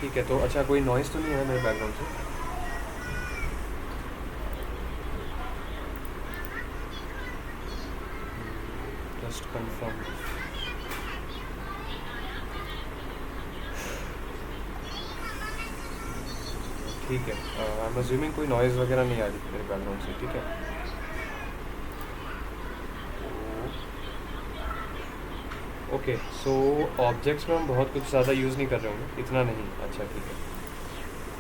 ठीक है, तो अच्छा कोई नॉइज़ तो नहीं है मेरे बैकग्राउंड से? Just confirm. ठीक है, आई एम अज्यूमिंग कोई नॉइज़ वगैरह नहीं आ रही मेरे बैकग्राउंड से, ठीक है। ओके, सो ऑब्जेक्ट्स में हम बहुत कुछ ज़्यादा यूज़ नहीं कर रहे होंगे, इतना नहीं। अच्छा ठीक है,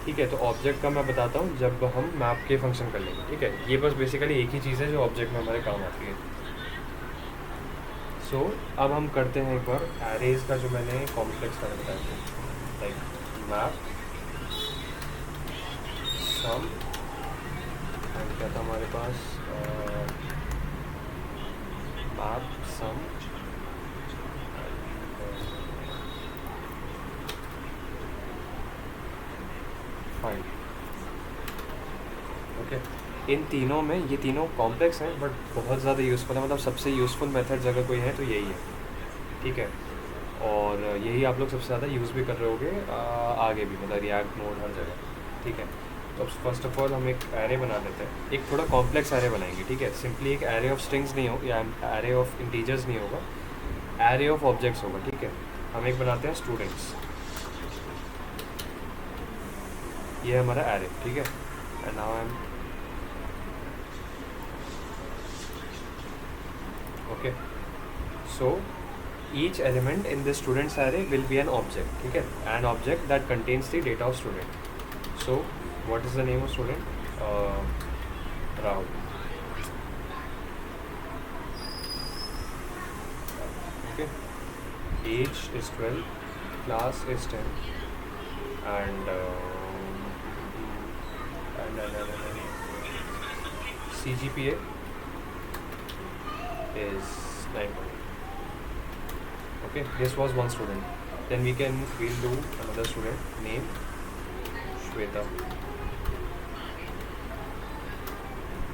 ठीक है। तो ऑब्जेक्ट का मैं बताता हूँ जब हम मैप के फंक्शन कर लेंगे, ठीक है। ये बस बेसिकली एक ही चीज़ है जो ऑब्जेक्ट में हमारे काम आती है। सो अब हम करते हैं एक बार एरेज का जो मैंने कॉम्प्लेक्स का बताया, लाइक मैप सम, एंड क्या था हमारे पास, मैप सम फाइंड। ओके, इन तीनों में ये तीनों कॉम्प्लेक्स हैं बट बहुत ज़्यादा यूज़फुल है, मतलब सबसे यूज़फुल मेथड्स अगर कोई है तो यही है, ठीक है। और यही आप लोग सबसे ज़्यादा यूज़ भी कर रहे होगे आगे भी, मतलब रिएक्ट नोड हर जगह, ठीक है। तो फर्स्ट ऑफ ऑल हम एक एरे बना लेते हैं, एक थोड़ा कॉम्प्लेक्स एरे बनाएंगे, ठीक है। सिंपली एक एरे ऑफ स्ट्रिंग्स नहीं हो या एरे ऑफ इंटीजर्स नहीं होगा, एरे ऑफ ऑब्जेक्ट्स होगा, ठीक है। हम एक बनाते हैं स्टूडेंट्स, ये है हमारा एरे, ठीक है। And now I am okay, so each element in the students array will be an object, ठीक है, an object that contains the data of student. So what is the name of student? Rahul, okay. Age is 12, class is 10, and CGPA is 9. Okay, this was one student. Then we'll do another student, name Shweta.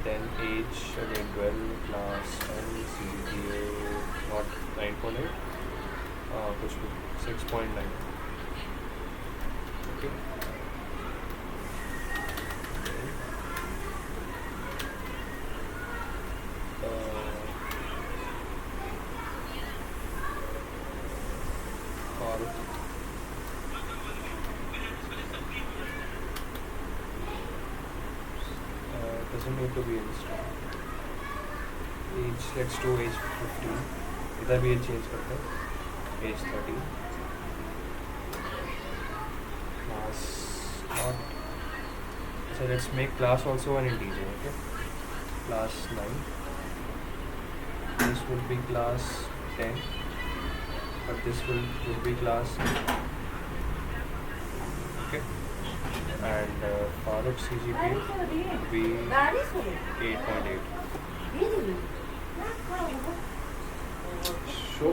Then age again 12, class 10, CGPA not 9.8, कुछ भी 6.9. Okay. Doesn't need to be installed. Age, let's do age 15. इधर भी as change करते हैं, age 13. Class not. So let's make class also an integer. Okay. Class 9. This will be class 10, but this will be class 9. Okay. And Farooq CGPA will be 8.8. So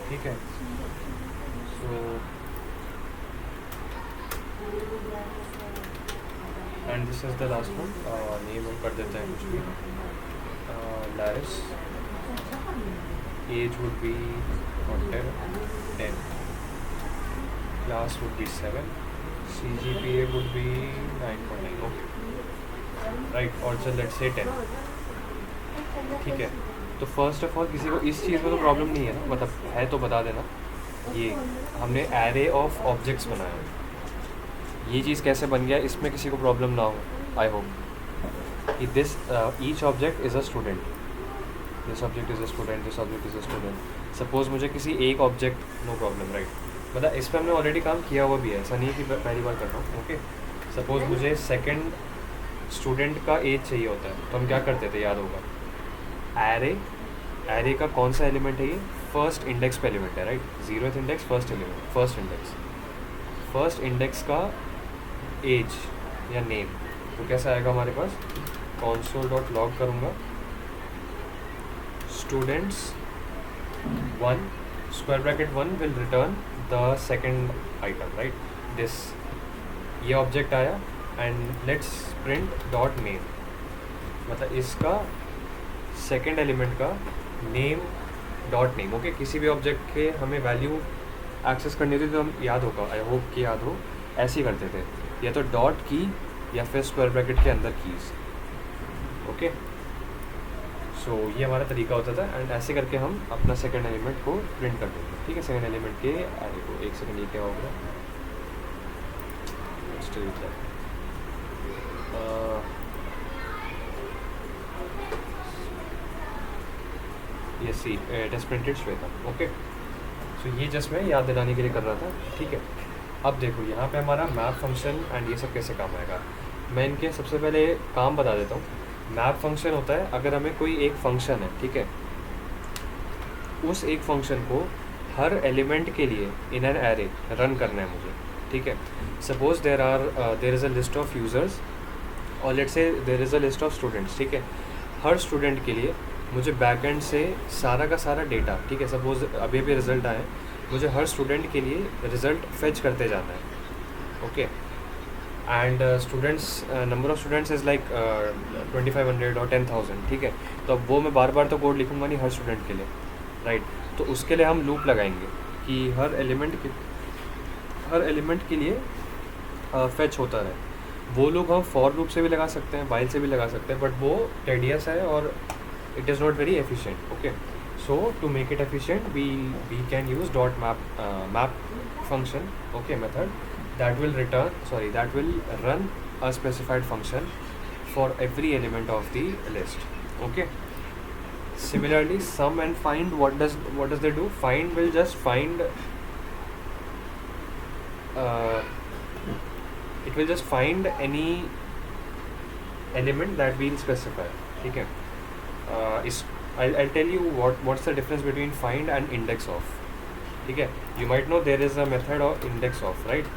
ठीक है, so and this is the last one. Name हम कर देते हैं कुछ भी, Laris. Age would be 10, class would be 7, CGPA would be 9.9. Okay, right, और चल let's say 10, ठीक है। तो फर्स्ट ऑफ ऑल किसी को इस चीज़ में तो प्रॉब्लम नहीं है ना, मतलब है तो बता देना। ये हमने एरे ऑफ ऑब्जेक्ट्स बनाया, ये चीज़ कैसे बन गया इसमें किसी को प्रॉब्लम ना हो, I hope. This each object is a student, this object is a student, this object is a student. Suppose मुझे किसी एक ऑब्जेक्ट, नो प्रॉब्लम राइट, मतलब इस पर हमने ऑलरेडी काम किया हुआ भी है, ऐसा नहीं है कि पहली बार कर रहा हूँ। ओके, सपोज मुझे सेकेंड स्टूडेंट का एज चाहिए होता है, तो हम क्या करते थे, याद होगा, एरे का कौन सा एलिमेंट है, ये फर्स्ट इंडेक्स पे एलिमेंट है, right. 0th index first element, first index का एज या नेम, तो कैसा आएगा हमारे पास, console.log करूँगा, students 1 square bracket 1 will return the second item, right, this, ये ऑब्जेक्ट आया, and let's print dot name, मतलब इसका सेकेंड एलिमेंट का नेम डॉट नेम। ओके, किसी भी ऑब्जेक्ट के हमें वैल्यू एक्सेस करनी होती तो हम, याद होगा, आई होप कि याद हो, ऐसे ही करते थे, या तो डॉट की या फिर स्क्वायर ब्रैकेट के अंदर कीज़। ओके, सो ये हमारा तरीका होता था, एंड ऐसे करके हम अपना सेकंड एलिमेंट को प्रिंट कर देंगे। ठीक है, सेकंड एलिमेंट के एरे को, एक सेकंड, ये क्या होगा, ये see it is printed Shweta. Okay, so ये जस्ट मैं याद दिलाने के लिए कर रहा था। ठीक है, अब देखो यहाँ पे हमारा मैप फंक्शन एंड ये सब कैसे काम आएगा। मैं इनके सबसे पहले काम बता देता हूँ। मैप फंक्शन होता है अगर हमें कोई एक फंक्शन है, ठीक है, उस एक फंक्शन को हर एलिमेंट के लिए इन एन एरे रन करना है मुझे। ठीक है, suppose there is a list of users और let's say there is a list of students. ठीक है, हर स्टूडेंट के लिए मुझे बैकएंड से सारा का सारा डेटा, ठीक है, सपोज अभी भी रिज़ल्ट आए, मुझे हर स्टूडेंट के लिए रिज़ल्ट फेच करते जाना है। Okay, and students, number of students is like 2500 और 10,000। ठीक है, तो अब वो मैं बार बार तो कोड लिखूंगा नहीं हर स्टूडेंट के लिए, राइट। तो उसके लिए हम लूप लगाएंगे कि हर एलिमेंट के लिए फेच होता रहे। वो लोग हम फॉर लूप से भी लगा सकते हैं, वाइल से भी लगा सकते हैं, बट वो टेडियस है और it is not very efficient. Okay, so to make it efficient we can use dot map function, okay, method that will run a specified function for every element of the list. Okay, similarly sum and find, what does they do? Find will just find it will just find any element that we'll specify. Okay, I'll tell you what's the difference between find and index of. ठीक है, you might know there is a method of index of, right?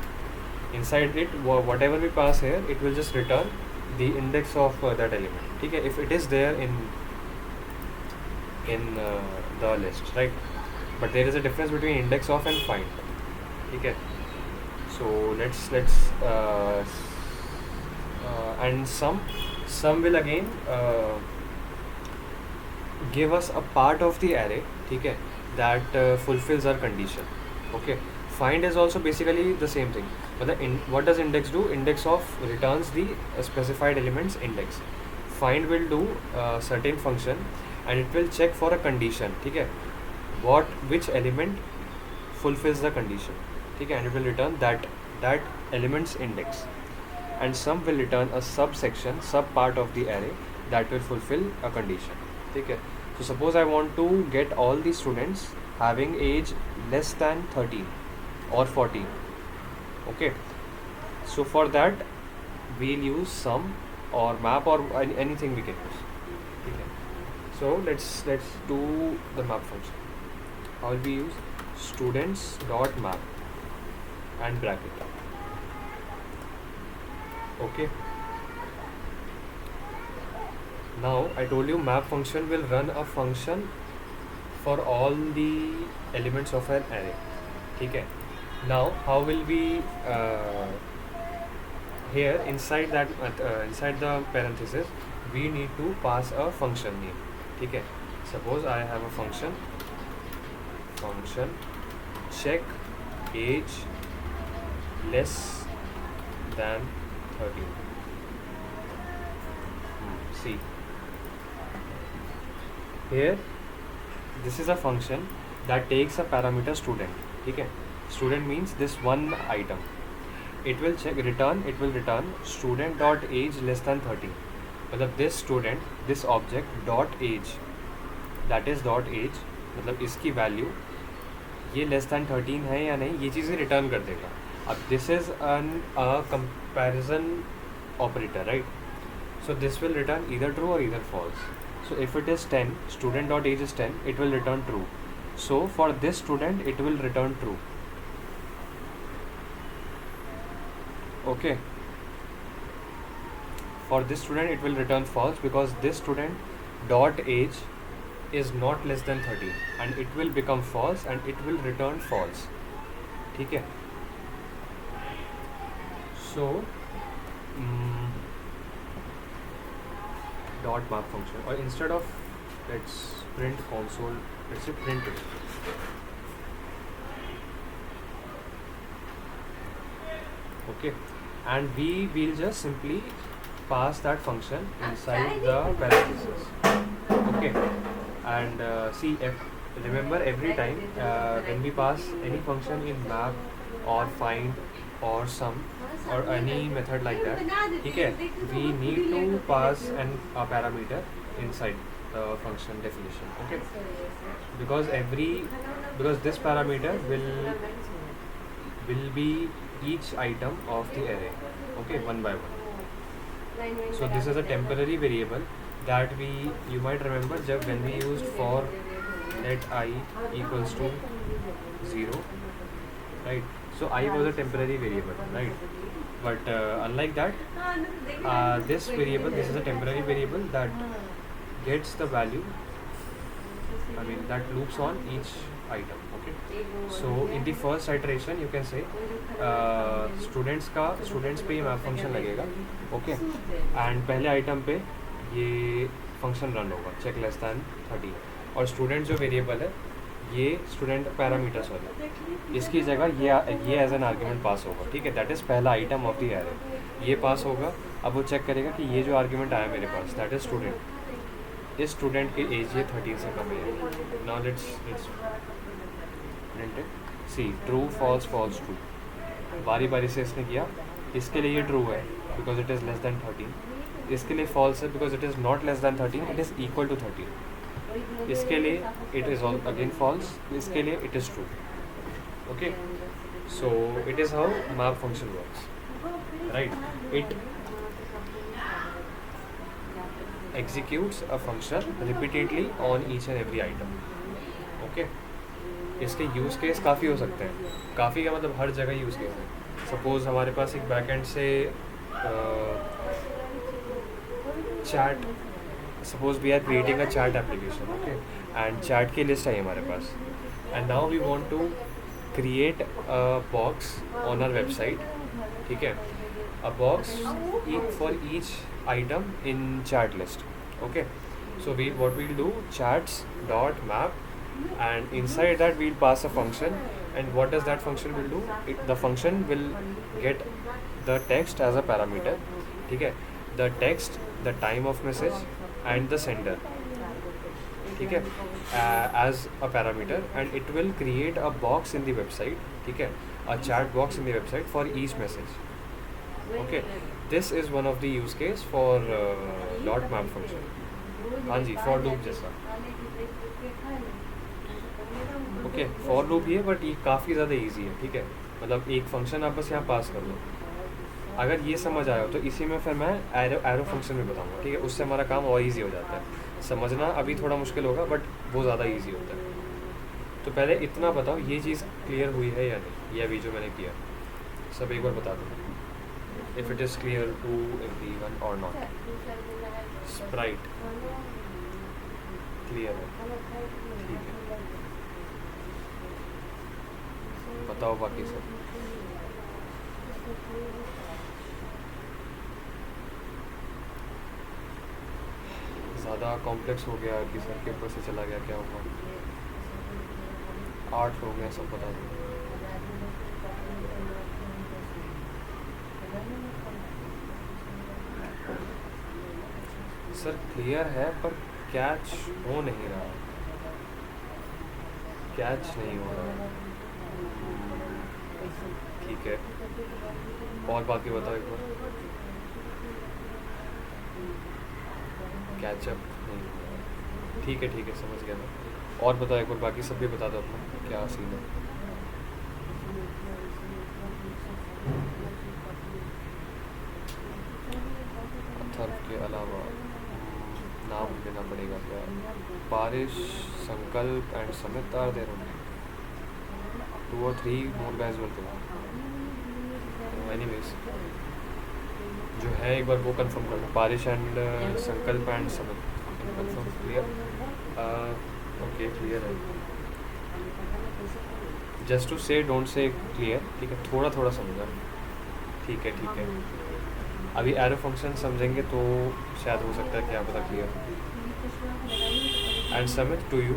Inside it, whatever we pass here, it will just return the index of that element. ठीक है, if it is there in the list, right? But there is a difference between index of and find. ठीक है, so let's and some will again give us a part of the array, ठीक है, that fulfills our condition. Okay, find is also basically the same thing, but what does index do? Index of returns the specified elements index. Find will do certain function and it will check for a condition, ठीक है, which element fulfills the condition, ठीक है, and it will return that element's index. And some will return a sub part of the array that will fulfill a condition. ठीक है, so suppose I want to get all the students having age less than 13 or 14. Okay, so for that we'll use sum or map or anything we can use. Okay, so let's do the map function. How will we use? Students dot map and bracket. Okay, now I told you map function will run a function for all the elements of an array. ठीक है, now how will we here inside the parenthesis we need to pass a function name. ठीक है, suppose I have a function check age less than 13. See here, this is a function that takes a parameter student. ठीक है, student means this one item. It will return student dot age less than 13. मतलब this student, this object dot age, that is dot age, मतलब इसकी value ये less than 13 है या नहीं, ये चीज़ें रिटर्न कर देगा. अब this is a comparison operator, right? So this will return either true or either false. So if it is 10, student.age is 10, it will return true. So for this student, it will return true. Okay. For this student, it will return false because this student dot age is not less than 13, and it will become false and it will return false. ठीक है. So dot map function, or instead of, let's print console, let's say print it. Okay, and we will just simply pass that function inside the parentheses. Okay, and see, remember every time when we pass any function in map or find or sum or any method like that, okay, we need to pass a parameter inside the function definition. Okay, because this parameter will be each item of the array. Okay, one by one. So this is a temporary variable that you might remember when we used for let I equals to 0, right? So I was a temporary variable, right? But unlike that, this is a temporary variable that gets the value, that loops on each item. Okay, so in the first iteration you can say students पे ये map function लगेगा. Okay, and पहले item पे ये function run होगा check less than 30, और student जो variable है ये student parameter इसकी जगह ये एज एन आर्ग्यूमेंट पास होगा. ठीक है, दैट इज़ पहला आइटम ऑफ द एरे, ये पास होगा. अब वो चेक करेगा कि ये जो आर्ग्यूमेंट आया मेरे पास दैट इज स्टूडेंट, इस स्टूडेंट की एज ये 13 से कम है. Now let's print it. See true false false true, बारी बारी से इसने किया. इसके लिए ये ट्रू है because it is less than 13. इसके लिए फॉल्स है because it is not less than 13, it is equal to 13. इसके लिए इट इज़ अगेन फॉल्स, इसके लिए it is true. Okay, so it is how map function works, right? It executes a function repeatedly on each and every item. Okay, इसके use case काफ़ी हो सकते हैं. काफ़ी का मतलब हर जगह यूज़ केस है. सपोज़ हमारे पास एक बैकएंड से chat, suppose we are creating a chat application. Okay, and chat की लिस्ट आई हमारे पास, and now we want to create a box on our website. ठीक है, a box for each item in chat list. Okay, so what we'll do, chats dot map, and inside that we'll pass a function. And what does that function will do? The function will get the text as a parameter. ठीक है, the text, the time of message and the sender. ठीक है, as a parameter, and it will create a box in the website. ठीक है, a chat box in the website for each message. Okay, this is one of the use case for dot map function. हाँ जी, for loop जैसा. Okay, for loop ये, but ये काफ़ी ज़्यादा easy है. ठीक है, मतलब एक फंक्शन आप बस यहाँ पास कर लो. अगर ये समझ आया हो तो इसी में फिर मैं एरो फंक्शन में बताऊँगा. ठीक है, उससे हमारा काम और ईजी हो जाता है. समझना अभी थोड़ा मुश्किल होगा बट वो ज़्यादा इजी होता है. तो पहले इतना बताओ, ये चीज़ क्लियर हुई है या नहीं, ये अभी जो मैंने किया सब एक बार बता दो. If it is clear to everyone और नॉट. स्प्राइट क्लियर है, ठीक है, बताओ बाकी सब. ज़्यादा कॉम्प्लेक्स हो गया कि सर के ऊपर से चला गया, क्या हुआ? 8 हो गया, सब बता दो. सर क्लियर है पर कैच हो नहीं रहा, कैच नहीं हो रहा. ठीक है, और बाकी बताओ एक बार. कैचअप नहीं, ठीक है, समझ गया मैं. और बताओ एक बार, बाकी सब भी बता दो अपना क्या सीन है. अथर्व के अलावा नाम लेना पड़ेगा क्या? बारिश, Sankalp and Samit are there only. 2 or 3 more guys will come. Anyways जो है एक बार वो कंफर्म कर लो. बारिश एंड संकल्प and Samit confirm. Clear? Okay, clear है. जस्ट टू से डोंट से क्लियर. ठीक है, थोड़ा थोड़ा समझा. ठीक है. अभी एरो फंक्शन समझेंगे तो शायद हो सकता है, क्या पता clear. And Samit, to you.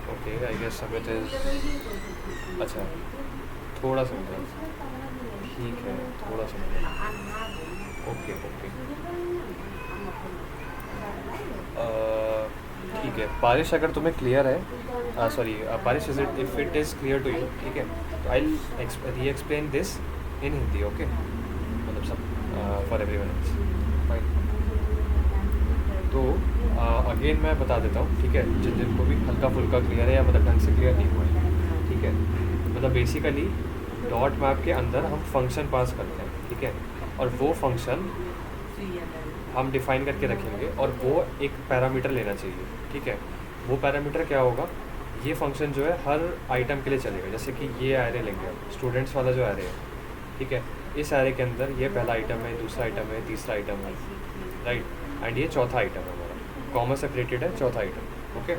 Okay, I guess Samit is अच्छा थोड़ा समझा, ठीक है थोड़ा समझा, ओके ओके ठीक है पारिश, अगर तुम्हें क्लियर है, sorry Parish, if it is clear to you, ठीक है, तो I re explain this in Hindi, okay, मतलब सब फॉर एवरीवन एल्स, फाइन। तो अगेन मैं बता देता हूँ, ठीक है, जिनको भी हल्का फुल्का क्लियर है या मतलब ढंग से क्लियर नहीं हुआ है, ठीक है, मतलब बेसिकली डॉट मैप के अंदर हम फंक्शन पास करते हैं, ठीक है, और वो फंक्शन हम डिफ़ाइन करके रखेंगे और वो एक पैरामीटर लेना चाहिए, ठीक है, वो पैरामीटर क्या होगा, ये फंक्शन जो है हर आइटम के लिए चलेगा, जैसे कि ये एरे लेंगे हम, स्टूडेंट्स वाला जो एरे है, ठीक है, इस एरे के अंदर ये पहला आइटम है, दूसरा आइटम है, तीसरा आइटम है, राइट, एंड ये चौथा आइटम है हमारा, कॉमा सेपरेटेड है चौथा item, okay,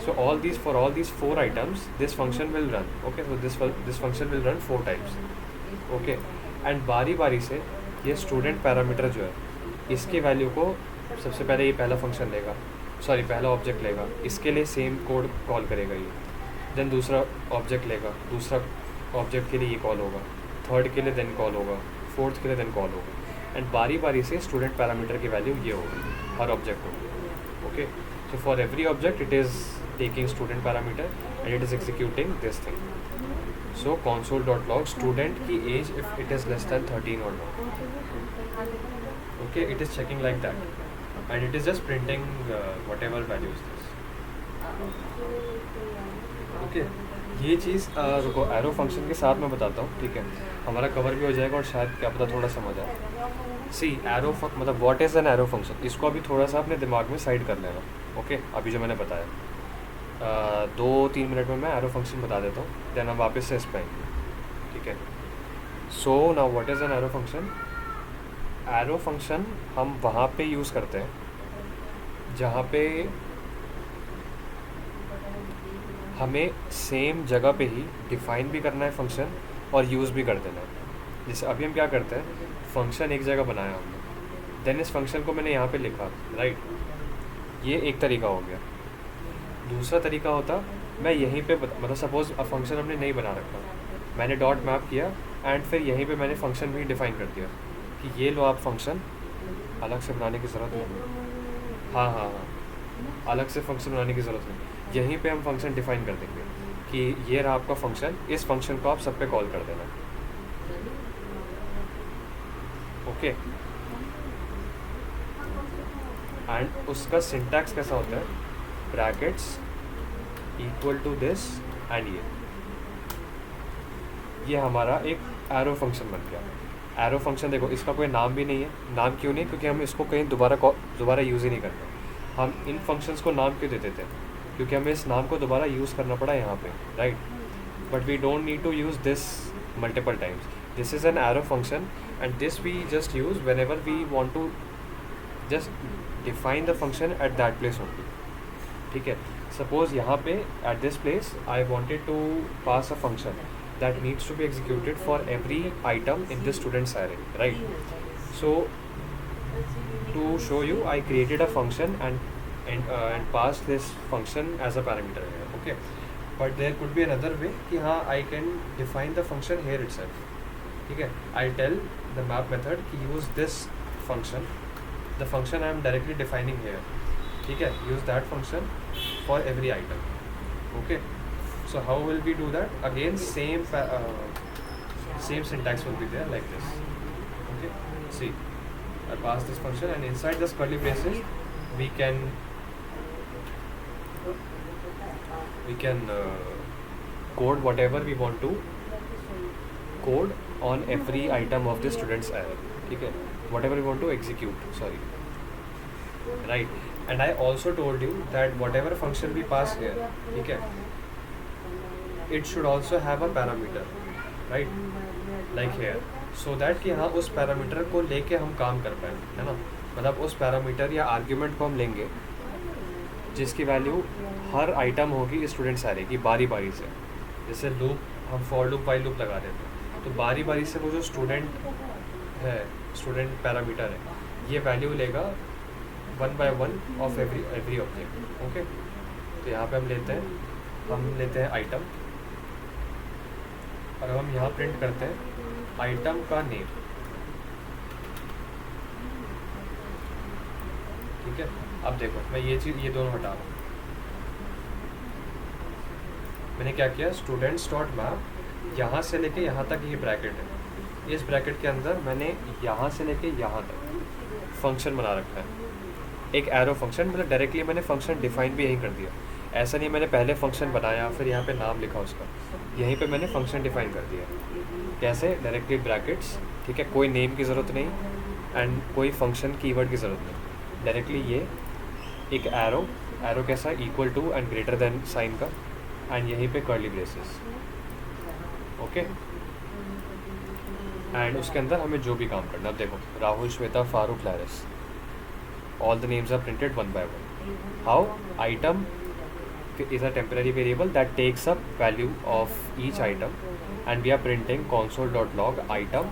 so all these for all these 4 items this function will run, okay, so this function will run 4 times, okay, and बारी बारी से ये स्टूडेंट पैरामीटर जो है इसकी वैल्यू को सबसे पहले ये पहला फंक्शन लेगा, सॉरी पहला ऑब्जेक्ट लेगा, इसके लिए सेम कोड कॉल करेगा ये, देन दूसरा ऑब्जेक्ट लेगा, दूसरा ऑब्जेक्ट के लिए ये कॉल होगा, थर्ड के लिए देन कॉल होगा, फोर्थ के लिए देन कॉल होगा, एंड बारी बारी से स्टूडेंट पैरामीटर की वैल्यू ये होगी हर ऑब्जेक्ट को, okay, so for every object it is taking student parameter and it is executing this thing, so console.log student की age if it is less than 13 और not, okay, it is checking like that and it is just printing whatever value is this, okay, ये चीज़ रुको arrow function के साथ मैं बताता हूँ, ठीक है, हमारा कवर भी हो जाएगा और शायद क्या पता थोड़ा समझ आए। सी एरो मतलब what is an arrow function, इसको अभी थोड़ा सा अपने दिमाग में साइड कर लेना, ओके, अभी जो मैंने बताया 2-3 मिनट में मैं एरो फंक्शन बता देता हूँ, देन हम वापस से इस पर आएंगे, ठीक है। So now what is an arrow function, arrow function हम वहाँ पे यूज़ करते हैं जहाँ पे हमें सेम जगह पे ही डिफ़ाइन भी करना है फंक्शन और यूज़ भी कर देना है। जैसे अभी हम क्या करते हैं, फंक्शन एक जगह बनाया हमने, देन इस फंक्शन को मैंने यहाँ पे लिखा, राइट, ये एक तरीका हो गया। दूसरा तरीका होता मैं यहीं पे मतलब सपोज़ फंक्शन हमने नहीं बना रखा, मैंने डॉट मैप किया एंड फिर यहीं पे मैंने फंक्शन भी डिफ़ाइन कर दिया कि ये लो आप फंक्शन, अलग से बनाने की ज़रूरत नहीं, हाँ, अलग से फंक्शन बनाने की ज़रूरत नहीं, यहीं पे हम फंक्शन डिफ़ाइन कर देंगे कि ये रहा आपका फंक्शन, इस फंक्शन को आप सब पे कॉल कर देना, ओके, एंड उसका सिंटैक्स कैसा होता है, brackets equal to this and ये हमारा एक एरो फंक्शन बन गया। एरो फंक्शन देखो इसका कोई नाम भी नहीं है, नाम क्यों नहीं, क्योंकि हम इसको कहीं दोबारा यूज़ ही नहीं करते, हम इन फंक्शंस को नाम क्यों दे देते हैं, क्योंकि हमें इस नाम को दोबारा यूज़ करना पड़ा यहाँ पे, right, but we don't need to use this multiple times, this is an arrow function and this we just use whenever we want to just define the function at that place only, ठीक है। Suppose यहाँ पे at this place I wanted to pass a function that needs to be executed for every item in the student's array, right? So to show you I created a function and passed this function as a parameter here, okay, but there could be another way कि हाँ I can define the function here itself, ठीक है, I'll tell the map method कि use this function, the function I am directly defining here, ठीक है, use that function for every item, okay. So how will we do that? Again, same syntax will be there like this. Okay. See, I pass this function, and inside this curly braces, we can code whatever we want to code on every item of the student's array. Okay. Whatever we want to execute. Sorry. Right. And I also told you that whatever function we pass here, okay, it should also have a parameter, right, like here, so that कि हाँ उस parameter को लेके हम काम कर पाए, है ना, मतलब उस पैरामीटर या आर्ग्यूमेंट को हम लेंगे जिसकी वैल्यू हर आइटम होगी स्टूडेंट्स एरे की बारी बारी से। जैसे लूप, हम फॉर लूप वाइल लूप लगा देते हैं, तो बारी बारी से वो जो स्टूडेंट है, स्टूडेंट पैरामीटर है, ये वैल्यू लेगा 1 by 1 of every object. Okay, तो यहाँ पे हम लेते हैं आइटम, और अब हम यहाँ प्रिंट करते हैं आइटम का नेम। ठीक है, अब देखो मैं ये दोनों हटा रहा हूँ। मैंने क्या किया, स्टूडेंट्स डॉट मैप यहाँ से लेके यहाँ तक ये ब्रैकेट है, इस ब्रैकेट के अंदर मैंने यहाँ से लेके यहाँ तक फंक्शन बना रखा है, एक एरो फंक्शन। मतलब डायरेक्टली मैंने फंक्शन डिफाइन भी यहीं कर दिया, ऐसा नहीं मैंने पहले फंक्शन बनाया फिर यहाँ पे नाम लिखा उसका, यहीं पे मैंने फंक्शन डिफाइन कर दिया। कैसे, डायरेक्टली ब्रैकेट्स, ठीक है, कोई नेम की ज़रूरत नहीं एंड कोई फंक्शन कीवर्ड की ज़रूरत नहीं, डायरेक्टली ये एक एरो कैसा, equal to and greater than sign का, एंड यहीं पे कर्ली ब्रेसेस। ओके, एंड उसके अंदर हमें जो भी काम करना, अब देखो Rahul, Shweta, Farooq, लैरिस, all the names are printed 1 by 1. How? Item is a temporary variable that takes up value of each item, and we are printing console.log item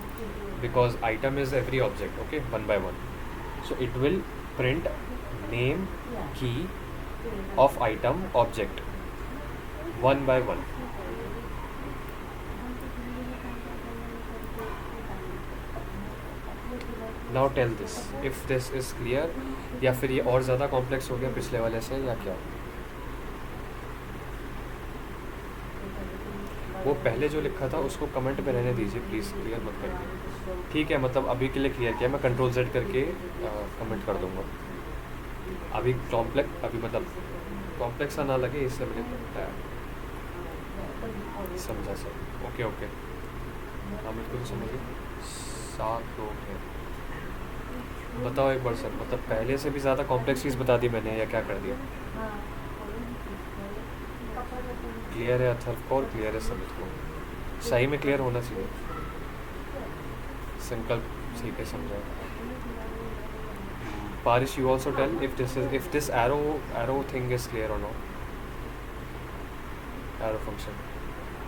because item is every object, okay, 1 by 1. So it will print name key of item object 1 by 1. Now tell this if this is clear, या फिर ये और ज़्यादा complex हो गया पिछले वाले से, या क्या? वो पहले जो लिखा था उसको कमेंट में रहने दीजिए प्लीज़, क्लियर मत करिए। ठीक है, मतलब अभी के लिए क्लियर किया, मैं कंट्रोल Z करके कमेंट कर दूँगा। अभी मतलब कॉम्प्लेक्स ना लगे, इससे मुझे बताया, समझा सर? ओके ओके, हाँ मेरे को समझिए। 7 लोग हैं, बताओ एक बार सर, मतलब पहले से भी ज़्यादा कॉम्प्लेक्स चीज़ बता दी मैंने, या क्या कर दिया? क्लियर है अथर्व को, और क्लियर है समित को, सही में क्लियर होना चाहिए। संकल्प ठीक है, समझा। Parish, you also tell if this arrow thing is clear or not, arrow function,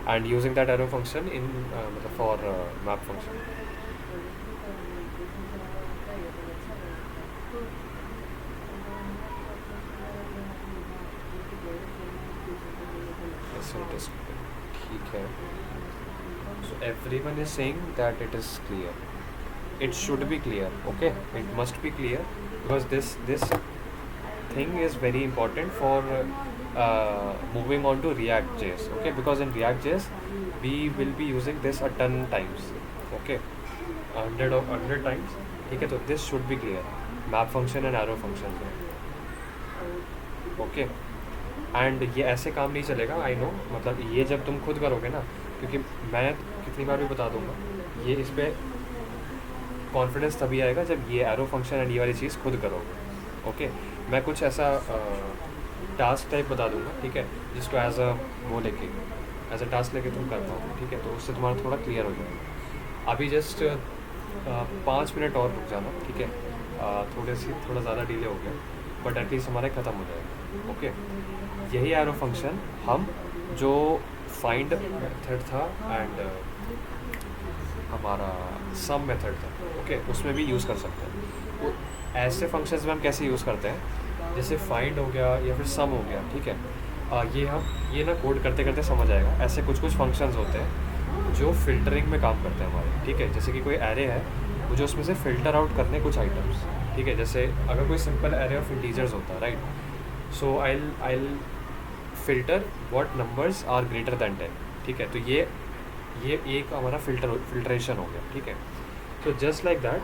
and using that arrow function in for map function. ठीक है, so everyone is saying that it is clear, it should be clear, okay, it must be clear because this thing is very important for moving on to React.js, okay, because in React.js we will be using this a ton times, okay, 100 times, ठीक है, तो this should be clear, map function and arrow function, okay. And ये ऐसे काम नहीं चलेगा, I know, मतलब ये जब तुम खुद करोगे ना, क्योंकि मैं कितनी बार भी बता दूंगा, ये इस पर कॉन्फिडेंस तभी आएगा जब ये एरो फंक्शन एंड ये वाली चीज़ खुद करोगे। ओके, मैं कुछ ऐसा टास्क टाइप बता दूंगा, ठीक है, जिसको एज अ टास्क लेके तुम कर पाओ, ठीक है, तो उससे तुम्हारा थोड़ा क्लियर हो जाएगा। अभी जस्ट 5 मिनट और रुक जाना, ठीक है, थोड़ा ज़्यादा डिले हो गया, बट एटलीस्ट हमारा ख़त्म हो जाएगा। ओके, यही एरो फंक्शन हम जो फाइंड मेथड था एंड हमारा सम मेथड था, ओके, उसमें भी यूज़ कर सकते हैं। तो ऐसे फंक्शंस में हम कैसे यूज़ करते हैं, जैसे फाइंड हो गया या फिर सम हो गया, ठीक है, ये ना कोड करते करते समझ आएगा। ऐसे कुछ फंक्शंस होते हैं जो फिल्टरिंग में काम करते हैं हमारे, ठीक है, जैसे कि कोई एरे है, मुझे उसमें से फ़िल्टर आउट करने कुछ आइटम्स, ठीक है, जैसे अगर कोई सिंपल एरे ऑफ इंटीजर्स होता है, right, so I filter what numbers are greater than 10, ठीक है, तो ये एक हमारा फिल्ट्रेशन हो गया, ठीक है। तो just like that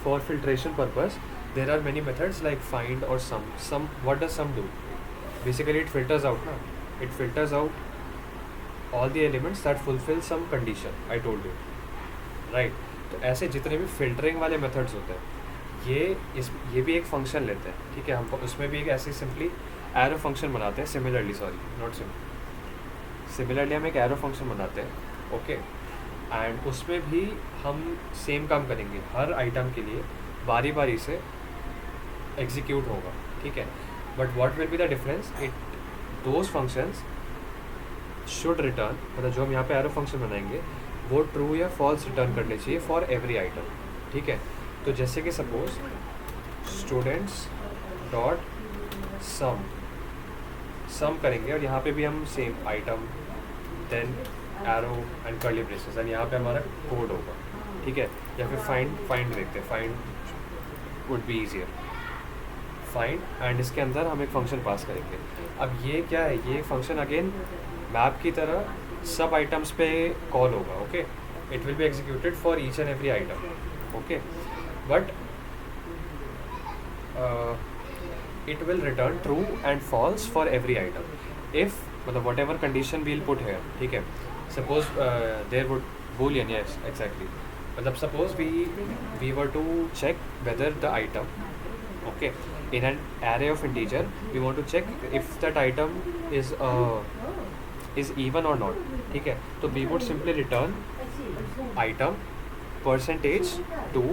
for filtration purpose there are many methods like find और some what does some do, basically it filters out ना, it filters out all the elements that fulfill some condition, I told you, right. तो ऐसे जितने भी filtering वाले methods होते हैं, ये भी एक फंक्शन लेते हैं, ठीक है, हम उसमें भी एक ऐसे सिंपली एरो फंक्शन बनाते हैं, सिमिलरली हम एक एरो फंक्शन बनाते हैं, ओके, एंड उसमें भी हम सेम काम करेंगे, हर आइटम के लिए बारी बारी से एग्जीक्यूट होगा, ठीक है। But what will be the difference, it those functions should return, मतलब जो हम यहाँ पे एरो फंक्शन बनाएंगे वो ट्रू या फॉल्स रिटर्न करने चाहिए फॉर एवरी आइटम, ठीक है। तो जैसे कि सपोज स्टूडेंट्स डॉट सम करेंगे और यहाँ पे भी हम same item then arrow and curly braces and यहाँ पे हमारा कोड होगा, ठीक है। या फिर फाइंड देखते हैं, find would be easier, find and इसके अंदर हम एक फंक्शन पास करेंगे। अब ये क्या है, ये फंक्शन अगेन मैप की तरह सब आइटम्स पे कॉल होगा, okay. It will be executed for each and every item, okay, but it will return true and false for every item if मतलब whatever condition we'll put here, ठीक है। suppose there would boolean, yes exactly, मतलब suppose we were to check whether the item, okay, in an array of integer we want to check if that item is even or not, ठीक है। तो we would simply return item percentage 2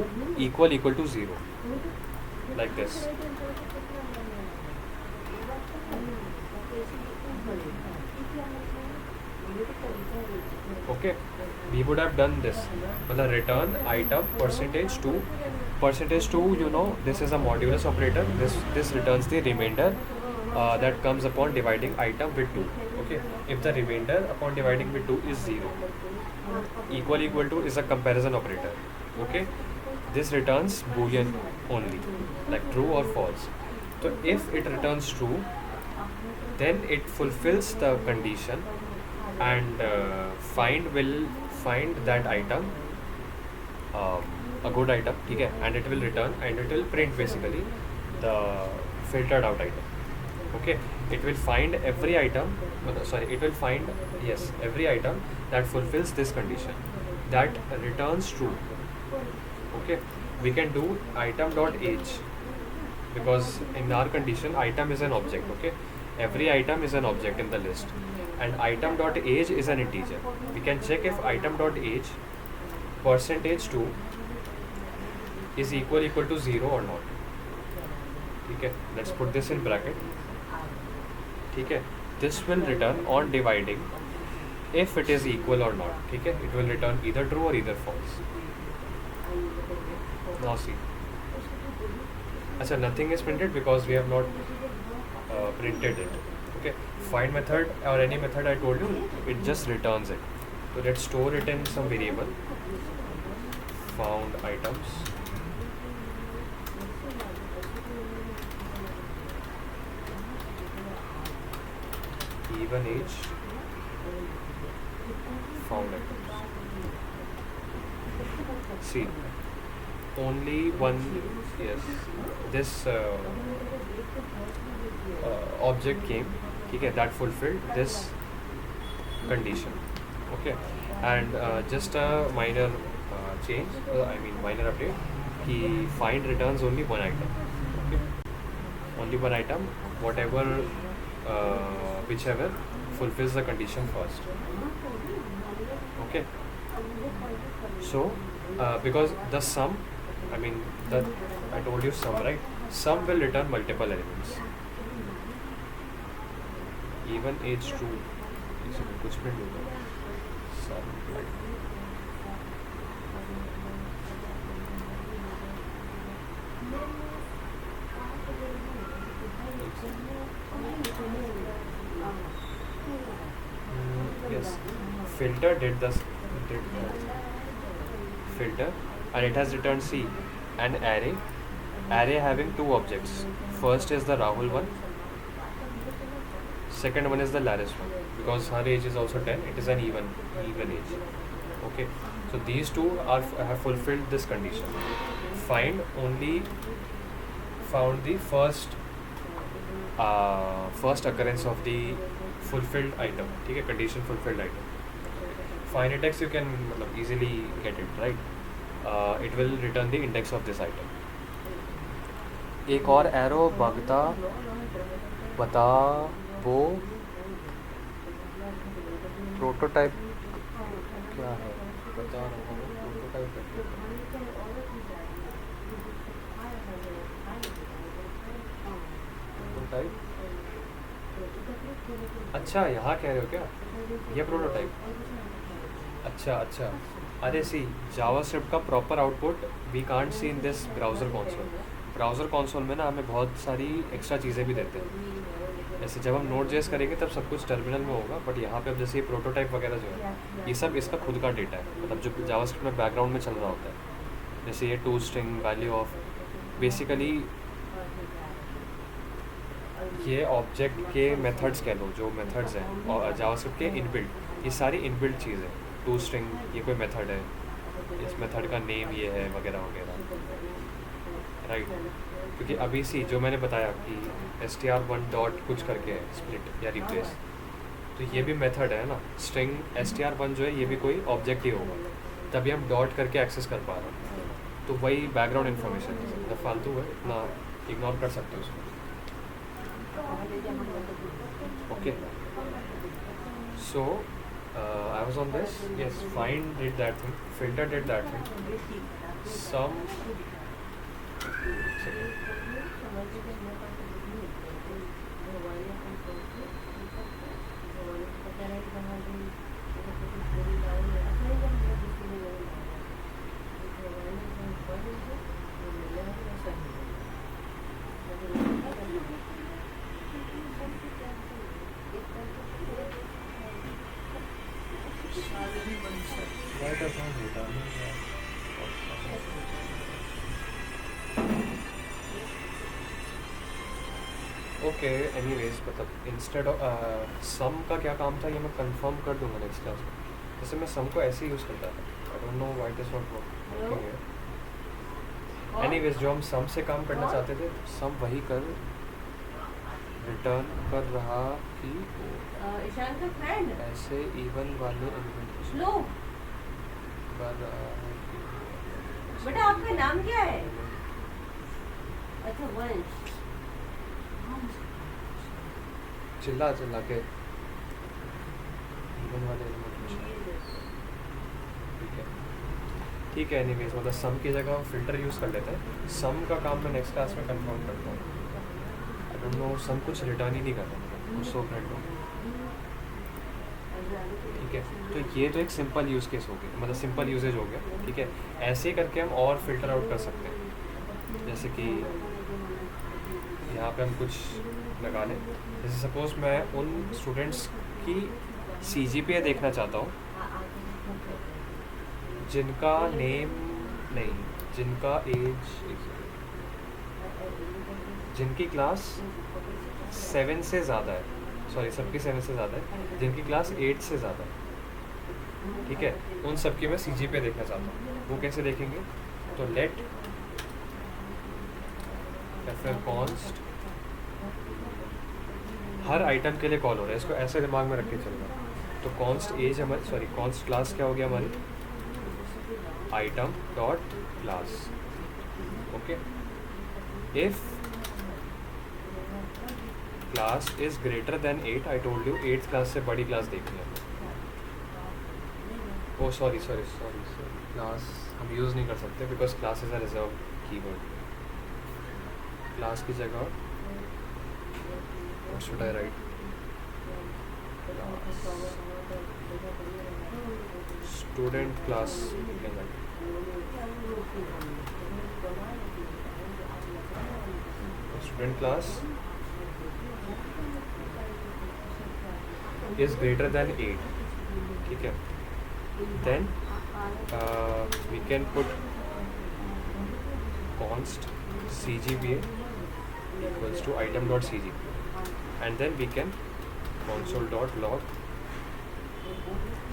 equal to 0 like this, okay। we would have done this, मतलब return item percentage 2, you know this is a modulus operator, this returns the remainder that comes upon dividing item with 2, okay। if the remainder upon dividing with 2 is 0, equal to is a comparison operator, okay। this returns boolean only, like true or false। so if it returns true then it fulfills the condition and find will find that item a good item, ठीक है, and it will return and it will print basically the filtered out item, okay। it will find every item, it will find, yes, every item that fulfills this condition that returns true, okay। we can do item dot age because in our condition item is an object, okay। every item is an object in the list and item dot age is an integer। we can check if item dot age percentage 2 is equal to 0 or not, ठीक है। let's put this in bracket, ठीक है। this will return on dividing if it is equal or not, ठीक है। it will return either true or either false। now see, अच्छा, nothing is printed because we have not printed it, okay। find method or any method I told you, it just returns it, so let's store it in some variable, found items, even age, found items, see only one, yes, this object came, ठीक है, that fulfilled this condition, okay। and just a minor change, I mean minor update, कि find returns only one item, okay, only one item, whatever whichever fulfills the condition first, okay। so because the sum, I mean I told you sum, right, sum will return multiple elements, even age 2, इसमें कुछ print होगा, sum like yes, filter did filter and it has returned C, an array having two objects, first is the Rahul one, second one is the Laris one, because her age is also 10, it is an even age, okay। so these two have fulfilled this condition, find only found the first occurrence of the fulfilled item, ठीक है, condition fulfilled item, find index you can easily get it, right। it will return the index of this item। एक और arrow बता वो prototype क्या है, बता रहा हूँ प्रोटोटाइप, प्रोटोटाइप, अच्छा यहाँ कह रहे हो क्या, ये प्रोटोटाइप, अच्छा अच्छा, अरे सी जावास्क्रिप्ट का proper output we can't see in this browser console. Browser console में ना हमें बहुत सारी एक्स्ट्रा चीज़ें भी देते हैं, जैसे जब हम नोड जेएस करेंगे तब सब कुछ टर्मिनल में होगा, बट यहाँ पे अब जैसे ये प्रोटोटाइप वगैरह जो है ये सब इसका खुद का डेटा है, मतलब जो जावास्क्रिप्ट में बैकग्राउंड में चल रहा होता है, जैसे ये to string value of, basically ये ऑब्जेक्ट के मेथड्स कह लो, जो मेथड्स हैं और जावास्क्रिप्ट के इनबिल्ट, ये सारी इनबिल्ट चीज़ें, टू स्ट्रिंग ये कोई मेथड है, इस मेथड का नेम ये है वगैरह वगैरह, राइट। क्योंकि अभी सी जो मैंने बताया कि str1 डॉट कुछ करके है स्प्लिट या रिप्लेस, तो ये भी मेथड है ना, स्ट्रिंग str1 जो है ये भी कोई ऑब्जेक्ट ही होगा, तभी हम डॉट करके एक्सेस कर पा रहे हैं, तो वही बैकग्राउंड इन्फॉर्मेशन है, जब फालतू है इतना इग्नोर कर सकते हो उसको। Okay, so I was on this. Yes, find did that thing, filter did that thing. Some why does not return? Okay anyways, मतलब इंस्टेड ऑफ सम का क्या काम था ये मैं कंफर्म कर दूंगा नेक्स्ट क्लास में, जैसे मैं सम को ऐसे ही यूज़ करता था, I don't know why it is not working here. Anyways जो हम सम से काम करना चाहते थे, सम वही कर रिटर्न कर रहा कि ईशान का फ्रेंड ऐसे इवन वाले एलिमेंट लो कर रहा है कि बेटा आपका नाम क्या है? अच्छा वंश। चिल्ला चिल्ला के इवन वाले एलिमेंट, ठीक है ठीक है। एनीवेज मतलब सम की जगह हम फिल्टर यूज़ कर लेते हैं, सम का काम मैं नेक्स्ट क्लास में कंफर्म करता हूँ। आई डोंट नो, सम कुछ रिटर्न ही नहीं कर रहा, कुछ सो फ्रेंड हो, ठीक है। तो ये तो एक सिंपल यूज़ केस हो गया, मतलब सिंपल यूजेज हो गया, ठीक है। ऐसे ही करके हम और फिल्टर आउट कर सकते हैं, जैसे कि यहाँ पे हम कुछ लगा लें, जैसे सपोज़ मैं उन स्टूडेंट्स की CGPA देखना चाहता हूँ जिनका नेम नहीं, जिनका एज, जिनकी क्लास 7 से ज़्यादा है, सॉरी सबकी 7 से ज़्यादा है, जिनकी क्लास 8 से ज़्यादा है, ठीक है, उन सब की मैं CGPA देखना चाहता हूँ। वो कैसे देखेंगे, तो लेट या फिर कॉन्स्ट, हर आइटम के लिए कॉल हो रहा है, इसको ऐसे दिमाग में रख के चलना। तो कॉन्स्ट एज हमारी, सॉरी कॉन्स्ट क्लास क्या हो गया हमारी, item dot class, okay. If class is greater than 8, I told you 8th class से बड़ी क्लास देखनी है। Oh sorry sorry sorry sorry, class हम यूज़ नहीं कर सकते because class is a reserve keyword. Class की जगह what should I write, student class, student class is greater than 8, ठीक है। then we can put const CGPA equals to item dot CGPA and then we can console dot log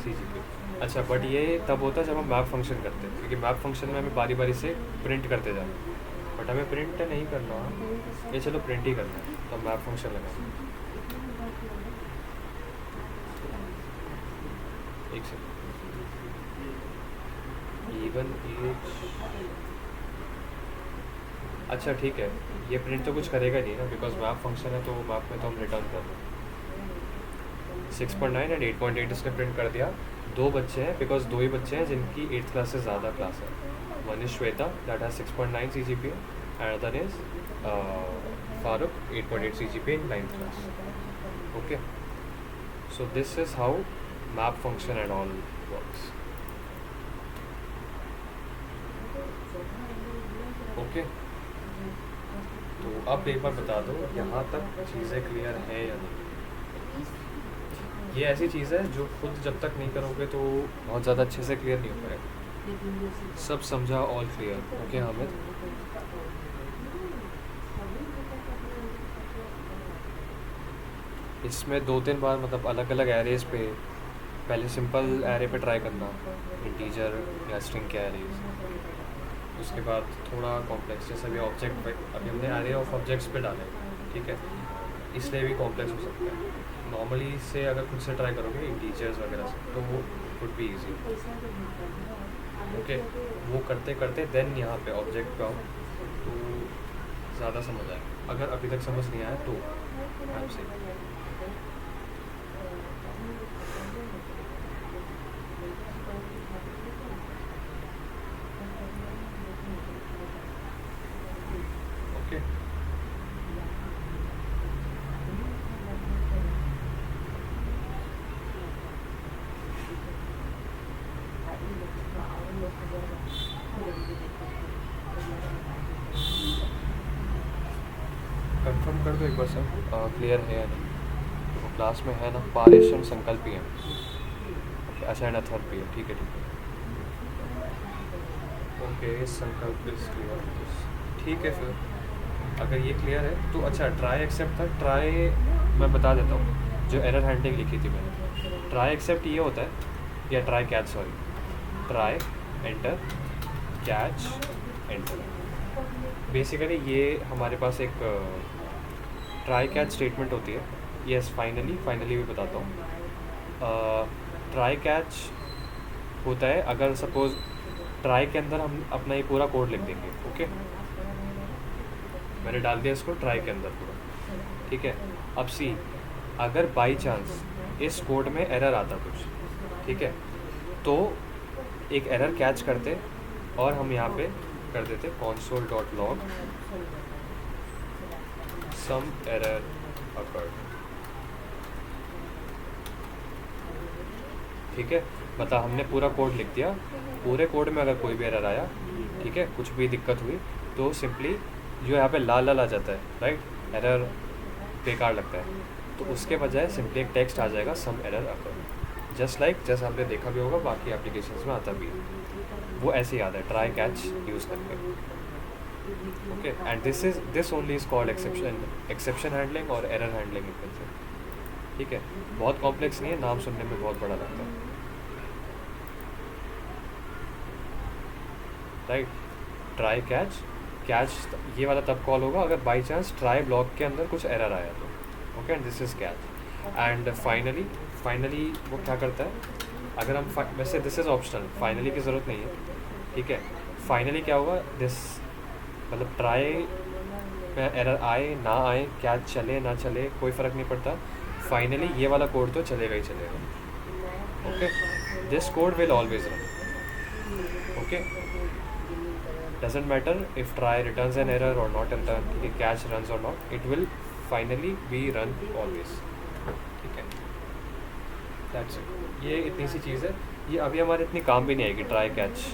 CGPA। अच्छा, but ये तब होता है जब हम map function करते हैं, क्योंकि मैप फंक्शन में हमें बारी बारी से प्रिंट करते जाते हैं, बट हमें प्रिंट नहीं करना, ये चलो प्रिंट ही करना है, तो मैप फंक्शन लगाएंगे। एक सेकंड, इवन एज, अच्छा ठीक है, ये प्रिंट तो कुछ करेगा नहीं ना, बिकॉज मैप फंक्शन है, तो मैप में तो हम रिटर्न कर दें। 6.9 एंड 8.8 इसने प्रिंट कर दिया। 2 बच्चे हैं, बिकॉज 2 ही बच्चे हैं जिनकी 8th क्लास से ज़्यादा क्लास है। One is Shweta that has 6.9 CGPA and other is Farooq 8.8 CGPA in 9th class. Okay, so this is how map function and all works. Okay, तो अब एक बार बता दो यहाँ तक चीज़ें क्लियर हैं या नहीं. ये ऐसी चीज़ है जो खुद जब तक नहीं करोगे तो बहुत ज़्यादा अच्छे से क्लियर नहीं हो पाएगा. सब समझा, ऑल क्लियर. ओके हामिद, इसमें 2-3 बार मतलब अलग अलग एरेज पे पहले सिंपल एरे पे ट्राई करना, इंटीजर या स्ट्रिंग के एरेज. उसके बाद थोड़ा कॉम्प्लेक्स, जैसे अभी ऑब्जेक्ट पे अभी हमने एरे ऑफ ऑब्जेक्ट्स पे डाले, ठीक है, इसलिए भी कॉम्प्लेक्स हो सकता है. नॉर्मली से अगर खुद से ट्राई करोगे इंटीजर्स वगैरह से तो वो वुड बी ईजी. ओके, वो करते करते देन यहाँ पे ऑब्जेक्ट पे आओ तो ज़्यादा समझ आए. अगर अभी तक समझ नहीं आया तो आपसे ओके. कंफर्म कर दो एक बार सर क्लियर है या नहीं. तो क्लास में है ना पारिश एंड संकल्प ही है. अच्छा एंड अथर भी है. ठीक है ठीक है. ओके, संकल्प इज क्लियर. ठीक है, फिर अगर ये क्लियर है तो अच्छा ट्राई एक्सेप्ट था. ट्राई मैं बता देता हूँ, जो एरर हैंडलिंग लिखी थी मैंने. ट्राई एक्सेप्ट ये होता है, या try catch, sorry, try enter catch enter. Basically ये हमारे पास एक ट्राई कैच स्टेटमेंट होती है. यस, फाइनली भी बताता हूँ. ट्राई कैच होता है अगर सपोज ट्राई के अंदर हम अपना ये पूरा कोड लिख देंगे. ओके, मैंने डाल दिया इसको ट्राई के अंदर पूरा. ठीक है, अब सी अगर बाई चांस इस कोड में एरर आता कुछ, ठीक है, तो एक एरर कैच करते और हम यहाँ पे कर देते console.log some error occurred. ठीक है, मतलब हमने पूरा कोड लिख दिया. पूरे कोड में अगर कोई भी एरर आया, ठीक है, कुछ भी दिक्कत हुई तो सिंपली जो यहाँ पे लाल लाल आ जाता है, राइट, एरर बेकार लगता है, तो उसके बजाय सिंपली एक टेक्स्ट आ जाएगा some error occur. Just like जैसे आपने देखा भी होगा बाकी एप्लीकेशंस में आता भी है. वो ऐसे याद है ट्राई कैच यूज़ करके. Okay, and this only is called exception handling और एरर हैंडलिंग. ठीक है, बहुत कॉम्प्लेक्स नहीं है, नाम सुनने में बहुत बड़ा लगता है, राइट. ट्राई कैच ये वाला तब कॉल होगा अगर बाई चांस ट्राई ब्लॉक के अंदर कुछ एरर आया तो. Okay, and this is catch. And finally वो क्या करता है, अगर हम वैसे दिस इज़ ऑप्शनल, फाइनली की ज़रूरत नहीं है. ठीक है, फाइनली क्या होगा, दिस मतलब ट्राई में एरर आए ना आए, कैच चले ना चले, कोई फ़र्क नहीं पड़ता. फाइनली ये वाला कोड तो चलेगा ही चलेगा. Okay, this code will always run. Okay, doesn't matter if try returns an error और नॉट रिटर्न. ठीक है, कैच रन्स और not, it will finally be run always. ठीक है, दैट्स इट. ये इतनी सी चीज़ है. ये अभी हमारे इतनी काम भी नहीं आएगी ट्राई कैच.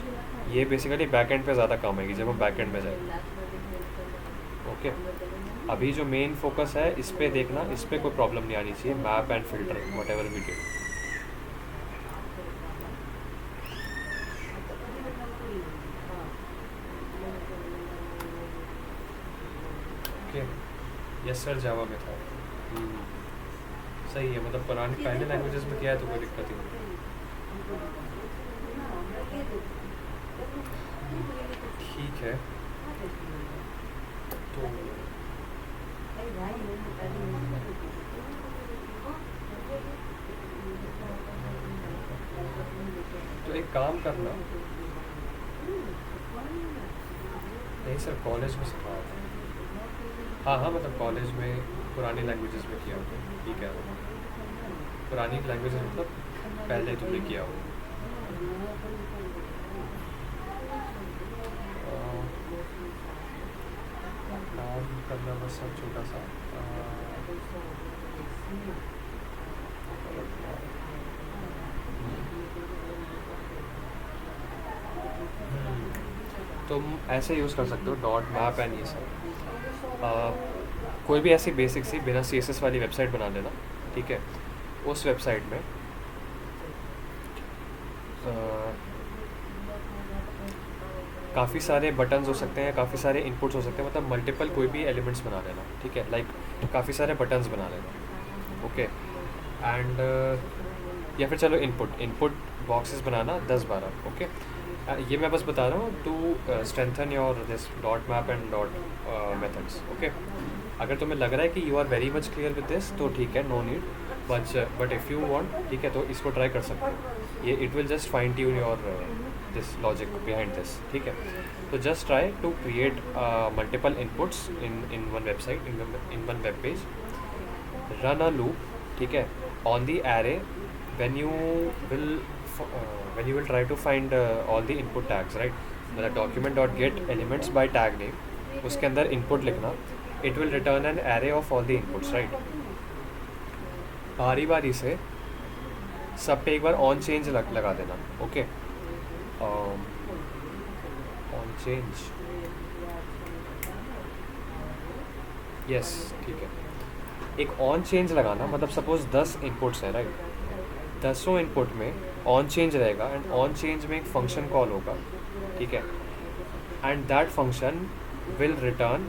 ये बेसिकली बैक एंड पे ज़्यादा काम आएगी जब हम बैक एंड में जाएंगे. ओके, अभी जो मेन फोकस है इस पे देखना, इस पे कोई प्रॉब्लम नहीं आनी चाहिए. Map and filter whatever we did. Okay, yes sir, Java में था. सही है, मतलब पुराने पहले लैंग्वेजेस में किया है तो कोई दिक्कत ही नहीं. ठीक है, तो एक काम करना. नहीं सर, कॉलेज में सिखाया था. हाँ, मतलब कॉलेज में पुरानी लैंग्वेजेस में किया हो. ठीक है, पुरानी लैंग्वेजेस मतलब पहले तुमने किया हो. काम करना मैं बस सब छोटा सा तुम ऐसे यूज़ कर सकते हो डॉट मैप एंड ये सब। कोई भी ऐसी बेसिक सी बिना CSS वाली वेबसाइट बना लेना, ठीक है। उस वेबसाइट में काफ़ी सारे बटन्स हो सकते हैं, काफ़ी सारे इनपुट्स हो सकते हैं, मतलब मल्टीपल कोई भी एलिमेंट्स बना लेना, ठीक है। लाइक काफ़ी सारे बटन्स बना लेना, ओके। एंड या फिर चलो इनपुट बॉक्सेस बनाना 10-12, ओके। ये मैं बस बता रहा हूँ to strengthen your this dot map and dot methods, okay. अगर तुम्हें लग रहा है कि you are very much clear with this तो ठीक है, no need, but if you want, ठीक है, तो इसको ट्राई कर सकते हो। ये it will just fine tune your this logic behind this, ठीक है। तो just try to create multiple inputs in one website, in one web page, run a loop, ठीक है, on the array when you will try to find all the input tags, right? मतलब document.get elements by tag name, उसके अंदर input लिखना, it will return an array of all the inputs, right? बारी बारी से सब पे एक बार ऑन चेंज लगा देना, ओके। ऑन चेंज, यस, ठीक है। एक ऑन चेंज लगाना, मतलब सपोज 10 इनपुट्स है, राइट। 10 इनपुट में ऑन चेंज रहेगा एंड ऑन चेंज में एक फंक्शन कॉल होगा, ठीक है। And that function will return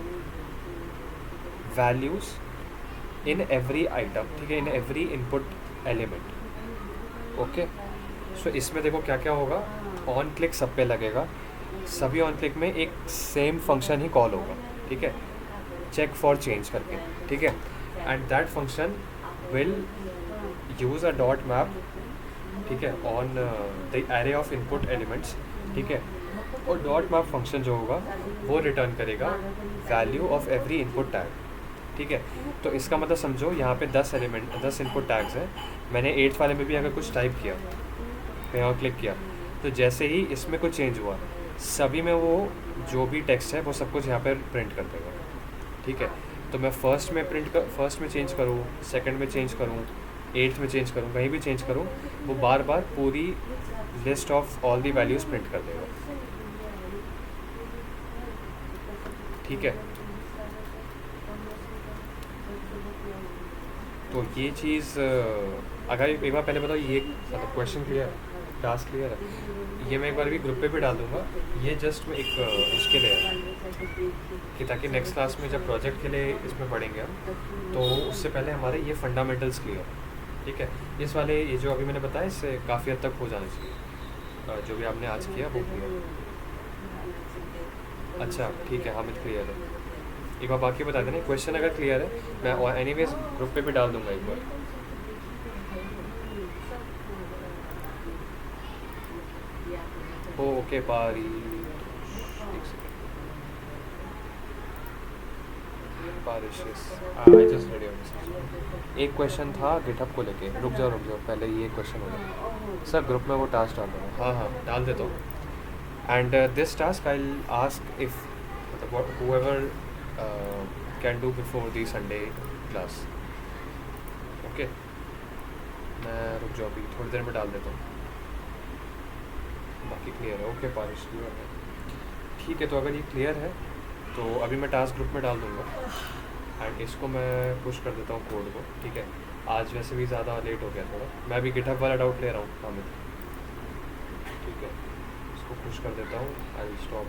values in every item, ठीक है, in every input element, okay. So इसमें देखो क्या क्या होगा, ऑन क्लिक सब पे लगेगा, सभी ऑन क्लिक में एक सेम फंक्शन ही कॉल होगा, ठीक है, चेक फॉर चेंज करके, ठीक है। And that function will use a dot map, ठीक है, on the array of input elements, ठीक है। और डॉट मैप फंक्शन जो होगा वो रिटर्न करेगा value of every input tag, ठीक है। तो इसका मतलब समझो यहाँ पे 10 इनपुट टैग्स हैं। मैंने 8th वाले में भी अगर कुछ टाइप किया, यहाँ क्लिक किया, तो जैसे ही इसमें कुछ चेंज हुआ, सभी में वो जो भी टेक्स्ट है वो सब कुछ यहाँ पर प्रिंट कर देगा, ठीक है। तो मैं फर्स्ट में चेंज करूँ, सेकंड में चेंज करूँ, 8th में चेंज करूँ, कहीं भी चेंज करूँ, वो बार बार पूरी list of all the values print कर देगा, ठीक है। तो ये चीज़ अगर एक बार पहले बताओ, ये मतलब क्वेश्चन क्लियर है, टास्क क्लियर है, ये मैं एक बार भी ग्रुप पे भी डाल दूँगा। ये जस्ट मैं एक उसके लिए है कि ताकि नेक्स्ट क्लास में जब प्रोजेक्ट के लिए इसमें पढ़ेंगे हम, तो उससे पहले हमारे ये फंडामेंटल्स क्लियर, ठीक है। इस वाले ये जो अभी मैंने बताया इससे काफ़ी हद तक हो जाना चाहिए, जो भी आपने आज किया वो क्लियर। अच्छा, ठीक है, हामिद क्लियर है। एक बार बाकी बता देना, क्वेश्चन अगर क्लियर है मैं एनीवेज ग्रुप पे भी डाल दूँगा एक बार। ओके पारी, एक सेकेंड, पारिश, आई जस्ट रेडी ऑन। एक क्वेश्चन था गिटहब को लेके, रुक जाओ पहले ये क्वेश्चन हो जाए। सर ग्रुप में वो टास्क डाल दूँगा, हाँ डाल देता हूँ। And this task I will ask if मतलब whoever can do before the Sunday class, okay. मैं रुक जाओ अभी थोड़ी देर में डाल देता हूँ, बाकी क्लियर है। ओके पारिश क्लियर है, ठीक है। तो अगर ये क्लियर है तो अभी मैं टास्क ग्रुप में डाल दूँगा एंड इसको मैं पुश कर देता हूँ कोड को, ठीक है। आज वैसे भी ज़्यादा लेट हो गया थोड़ा, मैं अभी गिटहब वाला डाउट ले रहा हूँ हामिद, ठीक है। इसको पुश कर देता हूँ, आई विल स्टॉप।